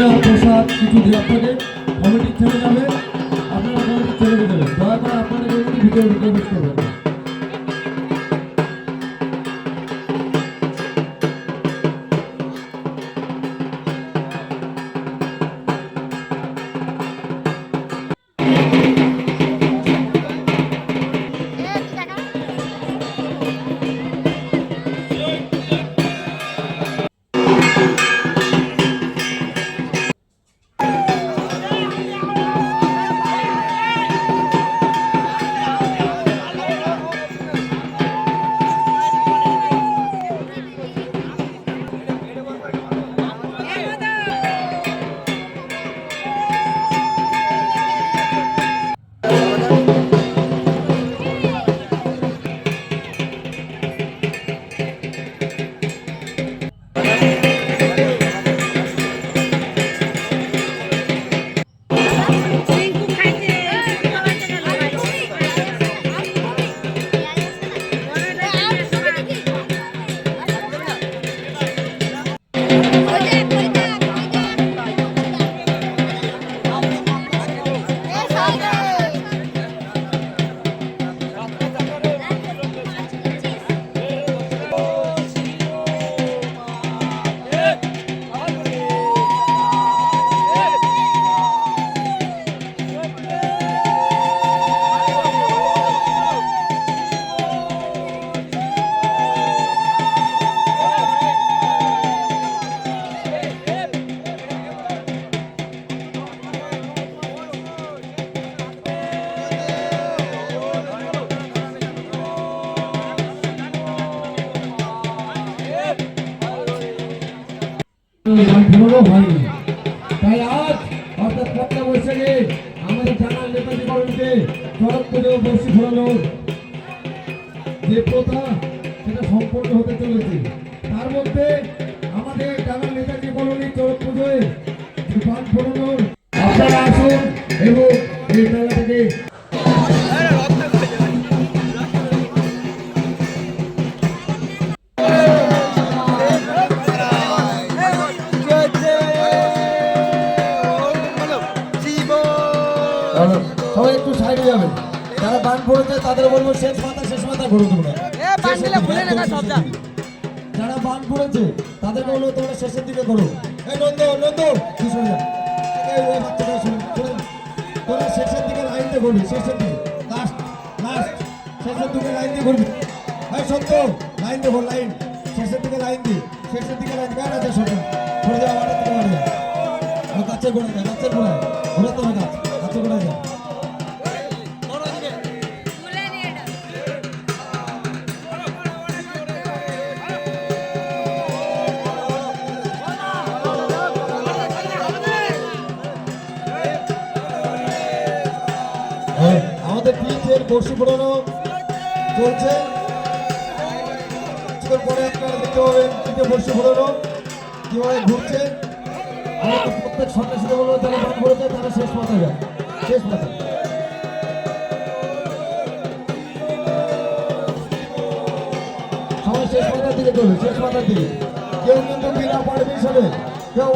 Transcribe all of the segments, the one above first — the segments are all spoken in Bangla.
আর প্রসাদ কিছু দিয়ে আপনাদের কমিটি ছেড়ে যাবে, আপনারা কমিটি ছেড়ে দেবেন। দয়া করে আপনাদের ভিতরে প্রবেশ করবেন। হয়নি, তাই আজ অর্থাৎ ১লা বৈশাখে আমাদের জানাল নেতাজি কলোনিতে চড়ক পুজো বর্ষি ফোরানোর যে প্রথা সেটা সম্পন্ন হতে চলেছে। তার মধ্যে আমাদের জানাল নেতাজি কলোনি চড়ক পুজোয় বান ফোরানোর আপনারা আসুন এবং এই মেলাটাকে সবাই একটু সাইডে যাবেন। যারা বান পড়েছে তাদের বলবো শেষ মাথা ঘুরে তোমরা। যারা বান পড়েছে তাদের বলবো তোমরা শেষের দিকে করো। এই নন্দ কি শুনে তোরা শেষের দিকে লাইন দিয়ে ঘুরবি, শেষের দিকে লাস্ট শেষের দিকে লাইন দিয়ে ঘুরবি। এই সত্য লাইন দিয়ে ঘুর, লাইন শেষের দিকে লাইন গান আছে সত্য ঘুরে যাওয়া মাঠের দিকে মারে যা, গাছের ঘুরে যা, ঘুরাতে হবে গাছের ঘুরে যা। আমাদের পিচের বর্ষি ফোড়ানো চলছে, পরে আপনারা দেখতে পাবেন পিঠে বর্ষি ফোড়ানো কিভাবে ঘুরছে। আমাদের প্রত্যেক সন্ন্যাসীদের বলবো যারা বান ঘুরেছে তারা শেষ মাথা যায়, শেষ মাথা সবাই শেষ মাথার দিকে করবে, শেষ মাথার দিকে। কেউ কিন্তু বিনা পারমিশনে কেউ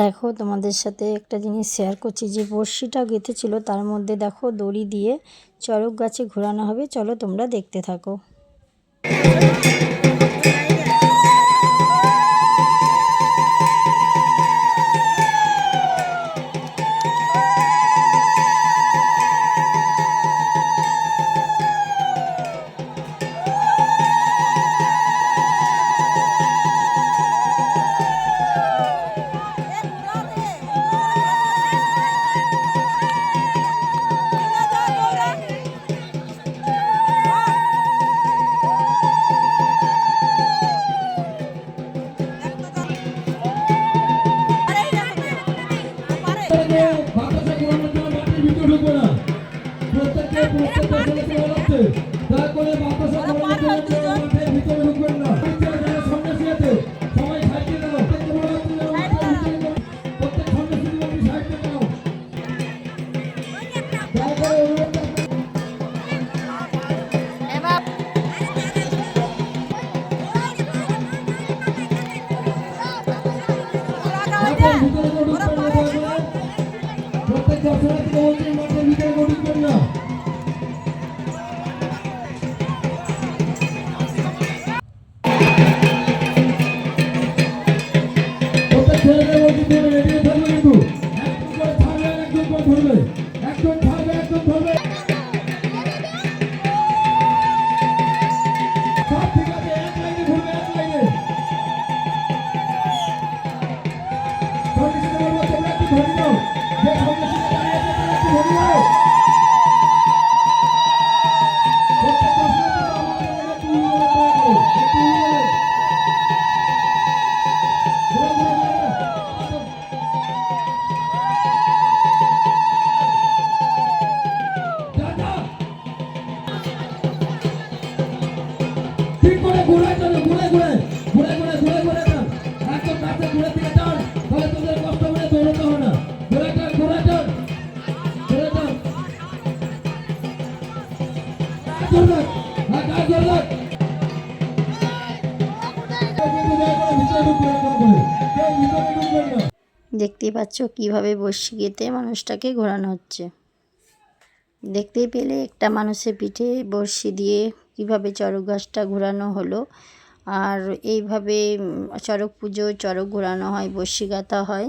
দেখো তোমাদের সাথে একটা জিনিস শেয়ার করছি, যে বড়শিটা গেঁথেছিল তার মধ্যে দেখো দড়ি দিয়ে চড়ক গাছে ঘোরানো হবে। চলো তোমরা দেখতে থাকো। বাতাসে ঘোরানোর জন্য মাটির ভিতরে ঢুকবে না। প্রত্যেকটা ছেলেকে বলা হচ্ছে, দয়া করে বাতাসে ঘোরানোর জন্য কেউ মাঠের ভিতরে ঢুকবেন না। যারা সন্ন্যাসী আছে, সবাই সাইডে দাও। প্রত্যেককে বলা হচ্ছে যেন মাঠের ভিতরে ঢুকবেন। প্রত্যেক সন্ন্যাসী জীবনটি সাইডে দাও। দয়া করে অনুরোধ করছি। মাঠের ভিতরে কেউ ঢুকবেন না, দয়া করে। প্রত্যেক দর্শনার্থীকে বলছি মাঠের ভিতরে কেউ ঢুকবেন না। প্রত্যেক ছেলেদের বলছি তোমরা রেডি থাকবে কিন্তু একজন করে ধরবে, একজন ধরবে, একজন ধরবে। সব ঠিক আছে, এক লাইনে ঘুরবে, এক লাইনে। সন্ন্যাসীদের বলবো তোমরা একটু ধরে নাও। যে সন্ন্যাসীরা দাঁড়িয়ে আছে তারা একটু ধরে নাও। প্রত্যেক দর্শনার্থীকে আমাদের বলে একটু উড়ে যাবে, দয়া করে। একটু উড়ে যাবে। ঘুরে, ঘুরে, ঘুরে, ঘুরে। যা, যা। ঠিক করে ঘুরে চলো, ঘুরে ঘুরে ঘুরে ঘুরে ঘুরে ঘুরে টান। একদম কাছে ঘুরে দিকে টান, তাহলে তোদের কষ্ট করে দৌড়তে হবে না। ঘুরে টান, ঘুরে টান, ঘুরে টান। জোর দাও, গাছ জোর দাও। কেউ কিন্তু দয়া করে ভিতরে ঢুকবে না, দয়া করে। কেউ ভিতরে ঢুকবেন না। দেখতেই পাচ্ছ কিভাবে বড়শি গেঁথে মানুষটাকে ঘোরানো হচ্ছে। দেখতেই পেলে একটা মানুষের পিঠে বড়শি দিয়ে কিভাবে চড়ক গাছটা ঘোরানো হলো। আর এইভাবে চড়ক পুজো চড়ক ঘোরানো হয়, বড়শি গাঁথা হয়।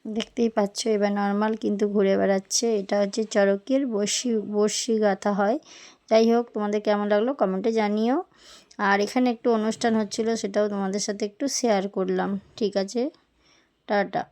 দেখতেই পাচ্ছ এবার নর্মাল কিন্তু ঘুরে বেড়াচ্ছে। এটা হচ্ছে চড়কের বড়শি গাঁথা হয়। যাই হোক, তোমাদের কেমন লাগলো কমেন্টে জানিও। আর এখানে একটু অনুষ্ঠান হচ্ছিল, সেটাও তোমাদের সাথে একটু শেয়ার করলাম। ঠিক আছে, টাটা।